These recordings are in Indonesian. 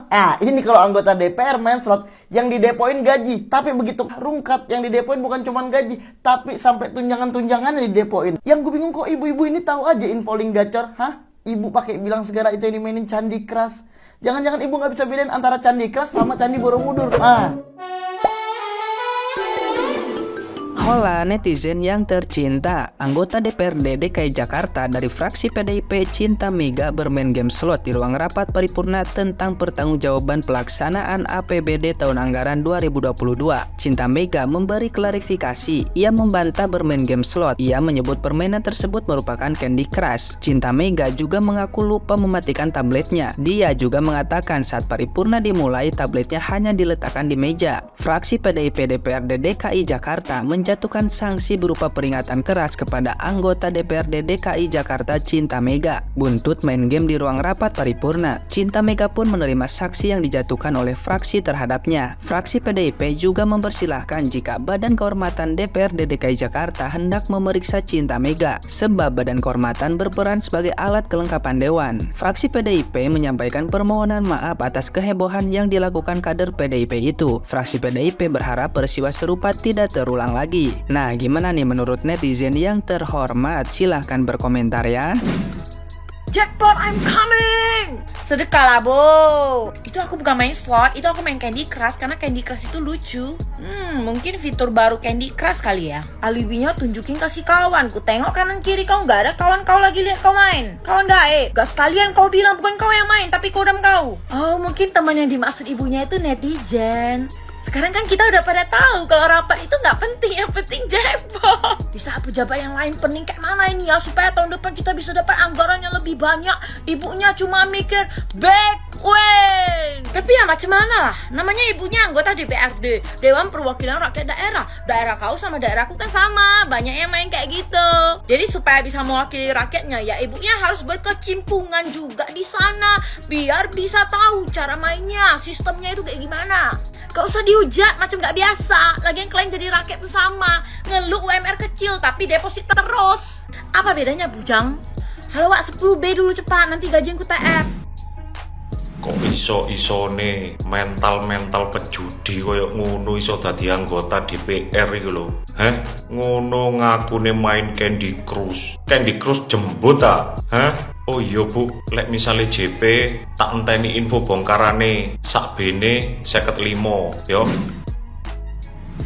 Nah, ini kalau anggota DPR main slot yang didepoin gaji, tapi begitu rungkat yang didepoin bukan cuman gaji, tapi sampai tunjangan-tunjangannya didepoin. Yang gue bingung kok ibu-ibu ini tahu aja info link gacor, hah? Ibu pakai bilang segala itu yang dimainin Candy Crush. Jangan-jangan ibu nggak bisa bedain antara Candy Crush sama Candi Borobudur. Hola netizen yang tercinta, anggota DPRD DKI Jakarta dari fraksi PDIP Cinta Mega bermain game slot di ruang rapat paripurna tentang pertanggungjawaban pelaksanaan APBD tahun anggaran 2022. Cinta Mega memberi klarifikasi, ia membantah bermain game slot. Ia menyebut permainan tersebut merupakan Candy Crush. Cinta Mega juga mengaku lupa mematikan tabletnya. Dia juga mengatakan saat paripurna dimulai, tabletnya hanya diletakkan di meja. Fraksi PDIP DPRD DKI Jakarta menjatuhkan sanksi berupa peringatan keras kepada anggota DPRD DKI Jakarta Cinta Mega buntut main game di ruang rapat paripurna. Cinta Mega pun menerima sanksi yang dijatuhkan oleh fraksi terhadapnya. Fraksi PDIP juga mempersilahkan jika Badan Kehormatan DPRD DKI Jakarta hendak memeriksa Cinta Mega sebab Badan Kehormatan berperan sebagai alat kelengkapan dewan. Fraksi PDIP menyampaikan permohonan maaf atas kehebohan yang dilakukan kader PDIP itu. Fraksi PDIP berharap peristiwa serupa tidak terulang lagi. Nah, gimana nih menurut netizen yang terhormat? Silahkan berkomentar ya. Jackpot, I'm coming! Sedekah lah, Bo. Itu aku bukan main slot, itu aku main Candy Crush karena Candy Crush itu lucu. Mungkin fitur baru Candy Crush kali ya. Alibinya tunjukin kasih kawan. Ku tengok kanan kiri kau nggak ada kawan kau lagi lihat kau main. Kawan gaib. Gak sekalian kau bilang bukan kau yang main, tapi kodam kau. Oh, mungkin teman yang dimaksud ibunya itu netizen. Sekarang kan kita udah pada tahu kalau rapat itu nggak penting, yang penting jackpot. Di saat pejabat yang lain pening kayak mana ini ya, supaya tahun depan kita bisa dapat anggaran yang lebih banyak. Ibunya cuma mikir back win. Tapi ya macam mana lah, namanya ibunya anggota DPRD, Dewan Perwakilan Rakyat Daerah. Daerah kau sama daerahku kan sama, banyak yang main kayak gitu. Jadi supaya bisa mewakili rakyatnya, ya ibunya harus berkecimpungan juga di sana, biar bisa tahu cara mainnya, sistemnya itu kayak gimana. Gak usah dihujat macam gak biasa. Lagian kalian jadi rakyat tuh sama, ngeluh UMR kecil tapi deposit terus. Apa bedanya bujang? Halo Wak, 10B dulu cepat, nanti gajian ku TF. Kok iso-isone mental pejudi koyo ngono iso dadi anggota DPR iku lho. Heh, ngono ngakune main Candy Crush. Candy Crush jembut ta? Hah? Oh iya Bu, lek misale JP tak enteni info bongkarane sakbene 55 yo.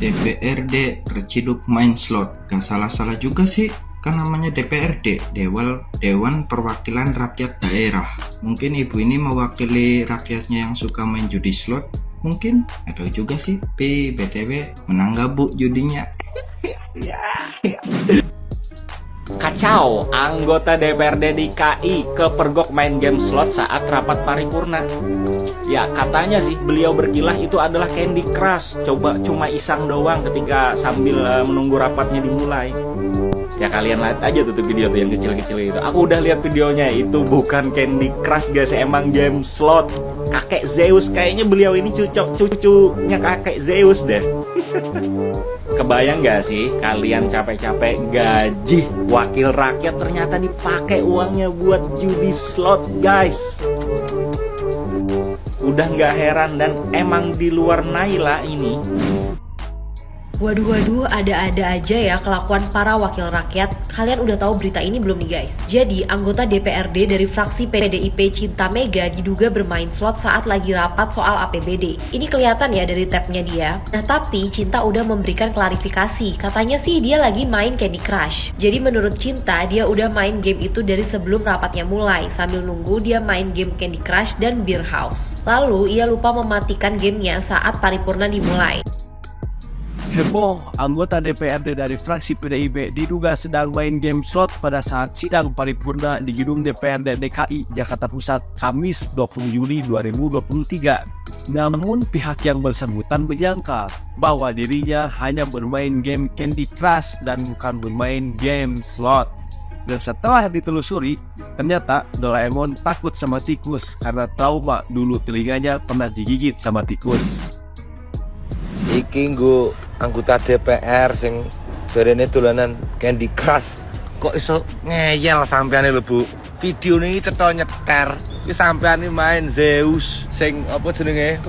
DPRD terciduk main slot, gak salah-salah juga sih. Kan namanya DPRD, Dewan Perwakilan Rakyat Daerah. Mungkin ibu ini mewakili rakyatnya yang suka main judi slot. Mungkin, atau juga sih. BTW, menang gak Bu judinya? Kacau, anggota DPRD DKI kepergok main game slot saat rapat paripurna. Ya katanya sih beliau berkilah itu adalah Candy Crush. Coba cuma iseng doang ketika sambil menunggu rapatnya dimulai. Ya kalian lihat aja tuh video tuh yang kecil-kecil itu. Aku udah lihat videonya, itu bukan Candy Crush guys, emang game slot. Kakek Zeus, kayaknya beliau ini cucunya kakek Zeus deh. Kebayang gak sih kalian capek-capek gaji wakil rakyat ternyata dipakai uangnya buat judi slot guys. Udah gak heran dan emang di luar naila ini. Waduh, ada-ada aja ya kelakuan para wakil rakyat. Kalian udah tahu berita ini belum nih guys? Jadi, anggota DPRD dari fraksi PDIP Cinta Mega diduga bermain slot saat lagi rapat soal APBD. Ini kelihatan ya dari tabnya dia. Nah, tapi Cinta udah memberikan klarifikasi. Katanya sih dia lagi main Candy Crush. Jadi menurut Cinta, dia udah main game itu dari sebelum rapatnya mulai, sambil nunggu dia main game Candy Crush dan Beer House. Lalu, ia lupa mematikan gamenya saat paripurna dimulai. Heboh, anggota DPRD dari fraksi PDIP diduga sedang main game slot pada saat sidang paripurna di gedung DPRD DKI Jakarta Pusat Kamis 20 Juli 2023. Namun pihak yang bersangkutan menyangka bahwa dirinya hanya bermain game Candy Crush dan bukan bermain game slot. Dan setelah ditelusuri, ternyata Doraemon takut sama tikus karena trauma dulu telinganya pernah digigit sama tikus. Iki nggo anggota DPR sing jarene dolanan Candy Crush. Kok iso ngeyel sampeane lho Bu? Videone iki cetha nyeter. Iki sampean iki main Zeus sing apa jenenge?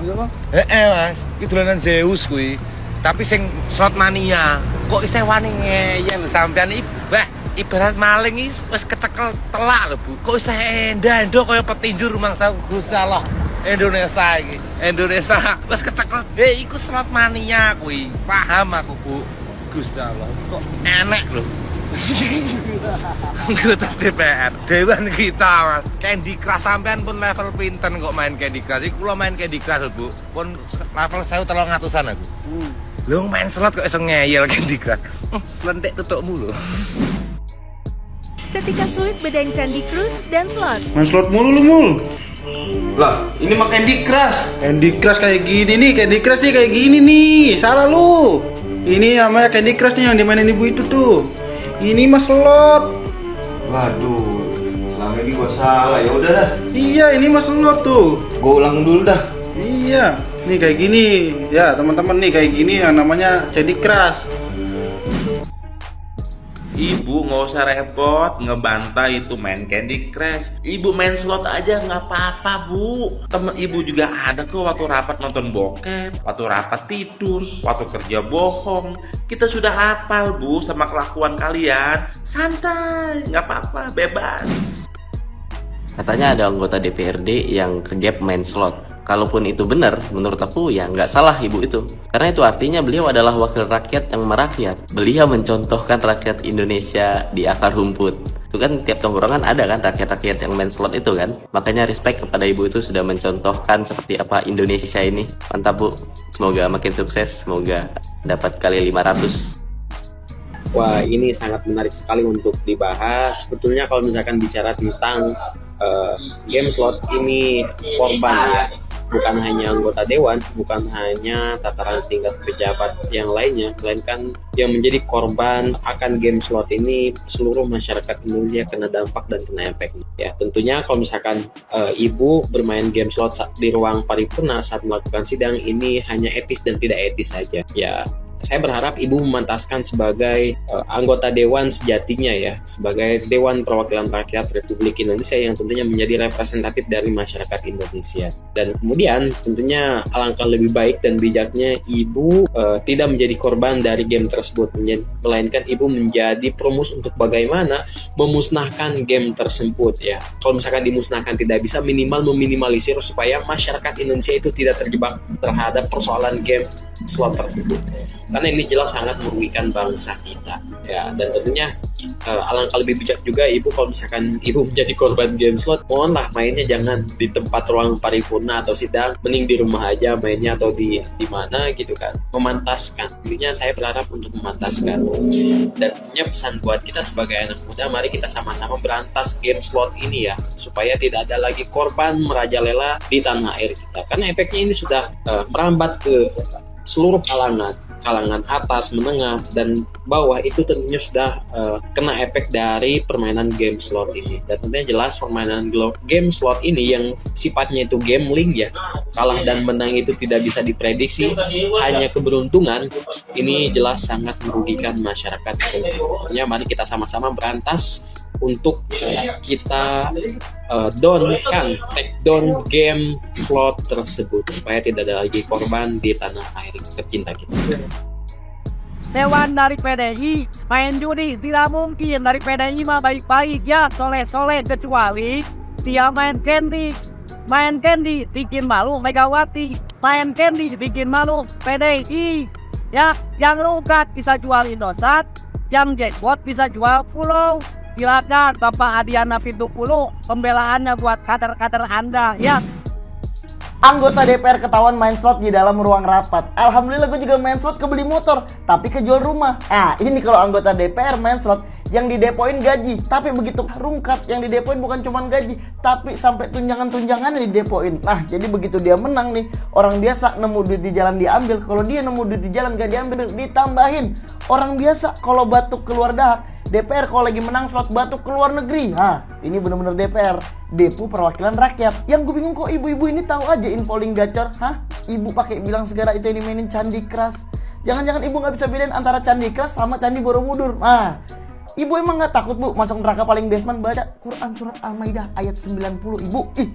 Mas, iki dolanan Zeus kuwi. Tapi sing slot mania. Kok isih wani ngeyel sampean iki? Wah, ibarat maling iki wis kecekel telak lho, Bu. Kok isih endo kaya petinju rumangsa Gusti Allah. Indonesia iki. Indonesia wis kecekel. Iku slot mania kuwi. Paham aku, Bu. Gusti Allah. Kok enek lho. Anggota DPR Dewan kita, Mas. Candy Crush sampean pun level pinten kok main Candy Crush. Iki kula main Candy Crush, Bu. Pun level 1300-an aku. Lu main slot kok iso ngeyel Candy Crush. Lentik tutukmu lho. Ketika sulit bedain Candy Crush dan slot. Main slot mulu lu mul. Lah, ini mah Candy Crush. Candy Crush kayak gini nih, Candy Crush nih kayak gini nih. Salah lu. Ini namanya Candy Crush nih yang dimainin ibu itu tuh. Ini mah slot. Waduh, selama ini gua salah. Ya udah dah. Iya, ini mah slot tuh. Gua ulang dulu dah. Iya, nih kayak gini. Ya, teman-teman nih kayak gini yang namanya Candy Crush. Ibu nggak usah repot ngebantai itu main Candy Crush. Ibu main slot aja nggak apa-apa, Bu. Temen ibu juga ada kok waktu rapat nonton bokep, waktu rapat tidur, waktu kerja bohong. Kita sudah hafal, Bu, sama kelakuan kalian. Santai, nggak apa-apa, bebas. Katanya ada anggota DPRD yang kegap main slot. Kalaupun itu benar, menurut aku ya nggak salah ibu itu. Karena itu artinya beliau adalah wakil rakyat yang merakyat. Beliau mencontohkan rakyat Indonesia di akar rumput. Itu kan tiap tongkrongan ada kan rakyat-rakyat yang main slot itu kan. Makanya respect kepada ibu itu sudah mencontohkan seperti apa Indonesia ini. Mantap, Bu. Semoga makin sukses, semoga dapat kali 500. Wah, ini sangat menarik sekali untuk dibahas. Sebetulnya kalau misalkan bicara tentang game slot ini korban ya, bukan hanya anggota dewan, bukan hanya tataran tingkat pejabat yang lainnya, melainkan yang menjadi korban akan game slot ini seluruh masyarakat Indonesia kena dampak dan kena efek. Ya, tentunya kalau misalkan ibu bermain game slot di ruang paripurna saat melakukan sidang ini hanya etis dan tidak etis saja. Ya, saya berharap ibu memantaskan sebagai anggota dewan sejatinya ya, sebagai Dewan Perwakilan Rakyat Republik Indonesia yang tentunya menjadi representatif dari masyarakat Indonesia. Dan kemudian tentunya alangkah lebih baik dan bijaknya ibu tidak menjadi korban dari game tersebut, melainkan ibu menjadi perumus untuk bagaimana memusnahkan game tersebut ya. Kalau misalkan dimusnahkan tidak bisa, minimal meminimalisir supaya masyarakat Indonesia itu tidak terjebak terhadap persoalan game slot tersebut. Karena ini jelas sangat merugikan bangsa kita ya, dan tentunya alangkah lebih bijak juga ibu kalau misalkan ibu menjadi korban game slot, mohonlah mainnya jangan di tempat ruang paripurna atau sidang, mending di rumah aja mainnya atau di mana gitu kan, memantaskan. Intinya saya berharap untuk memantaskan, dan tentunya pesan buat kita sebagai anak muda, mari kita sama-sama berantas game slot ini ya, supaya tidak ada lagi korban merajalela di tanah air kita, karena efeknya ini sudah merambat ke seluruh kalangan atas, menengah, dan bawah itu tentunya sudah kena efek dari permainan game slot ini. Dan tentunya jelas permainan game slot ini yang sifatnya itu gambling ya, kalah dan menang itu tidak bisa diprediksi, hanya keberuntungan, ini jelas sangat merugikan masyarakat. Tentunya mari kita sama-sama berantas untuk kita take down game slot tersebut supaya tidak ada lagi korban di tanah air tercinta kita. Dewan dari PDI main judi tidak mungkin, dari PDI mah baik-baik ya, soleh-soleh, kecuali dia main candy bikin malu Megawati, main candy bikin malu PDI ya. Yang rugat bisa jual Indosat, yang jackpot bisa jual pulau. Silakan Bapak Adiana Fitupulu, pembelaannya buat kader-kader Anda ya. Anggota DPR ketahuan main slot di dalam ruang rapat. Alhamdulillah gue juga main slot, kebeli motor, tapi kejual rumah. Nah, ini kalau anggota DPR main slot yang didepoin gaji, tapi begitu rungkat yang didepoin bukan cuma gaji, tapi sampai tunjangan-tunjangannya didepoin. Nah, jadi begitu dia menang nih, orang biasa nemu duit di jalan diambil, kalau dia nemu duit di jalan gak diambil, ditambahin. Orang biasa kalau batuk keluar dahak, DPR kalau lagi menang slot batuk ke luar negeri. Nah, ini bener-bener DPR, Depu Perwakilan Rakyat. Yang gue bingung kok ibu-ibu ini tahu aja info link gacor. Hah? Ibu pakai bilang segala itu ini mainin Candy Crush. Jangan-jangan ibu nggak bisa bedain antara Candy Crush sama Candi Borobudur. Nah, Ibu emang nggak takut bu masuk neraka paling basement baca Quran surat Al-Maidah ayat 90 ibu? Ih.